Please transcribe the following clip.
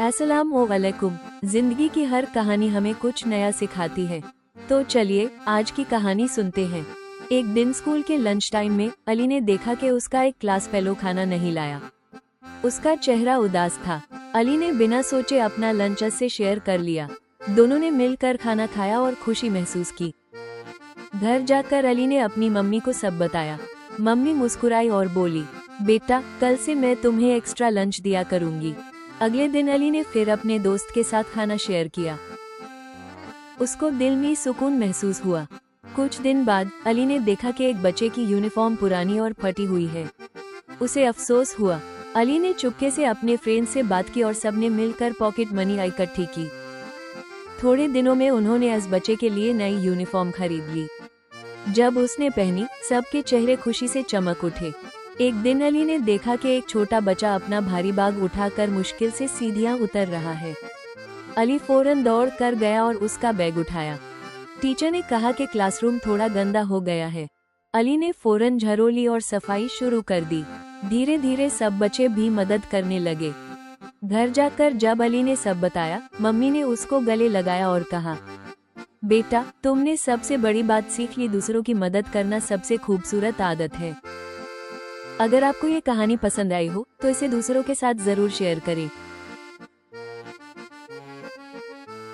अस्सलामुअलैकुम। जिंदगी की हर कहानी हमें कुछ नया सिखाती है। तो चलिए आज की कहानी सुनते हैं। एक दिन स्कूल के लंच टाइम में अली ने देखा कि उसका एक क्लास फेलो खाना नहीं लाया। उसका चेहरा उदास था। अली ने बिना सोचे अपना लंच से शेयर कर लिया। दोनों ने मिलकर खाना खाया और खुशी महसूस की। घर जाकर अली ने अपनी मम्मी को सब बताया। मम्मी मुस्कुराई और बोली, बेटा कल से मैं तुम्हें एक्स्ट्रा लंच दिया करूंगी। अगले दिन अली ने फिर अपने दोस्त के साथ खाना शेयर किया। उसको दिल में सुकून महसूस हुआ। कुछ दिन बाद अली ने देखा कि एक बच्चे की यूनिफॉर्म पुरानी और फटी हुई है। उसे अफसोस हुआ। अली ने चुपके से अपने फ्रेंड से बात की और सबने मिलकर पॉकेट मनी इकट्ठी की। थोड़े दिनों में उन्होंने इस बच्चे के लिए नई यूनिफॉर्म खरीद ली। जब उसने पहनी, सबके चेहरे खुशी से चमक उठे। एक दिन अली ने देखा कि एक छोटा बच्चा अपना भारी बैग उठाकर मुश्किल से सीढ़ियां उतर रहा है। अली फौरन दौड़ कर गया और उसका बैग उठाया। टीचर ने कहा कि क्लासरूम थोड़ा गंदा हो गया है। अली ने फौरन झाड़ू ली और सफाई शुरू कर दी। धीरे धीरे सब बच्चे भी मदद करने लगे। घर जाकर जब अली ने सब बताया, मम्मी ने उसको गले लगाया और कहा, बेटा तुमने सबसे बड़ी बात सीख ली, दूसरों की मदद करना सबसे खूबसूरत आदत है। अगर आपको ये कहानी पसंद आई हो तो इसे दूसरों के साथ जरूर शेयर करें।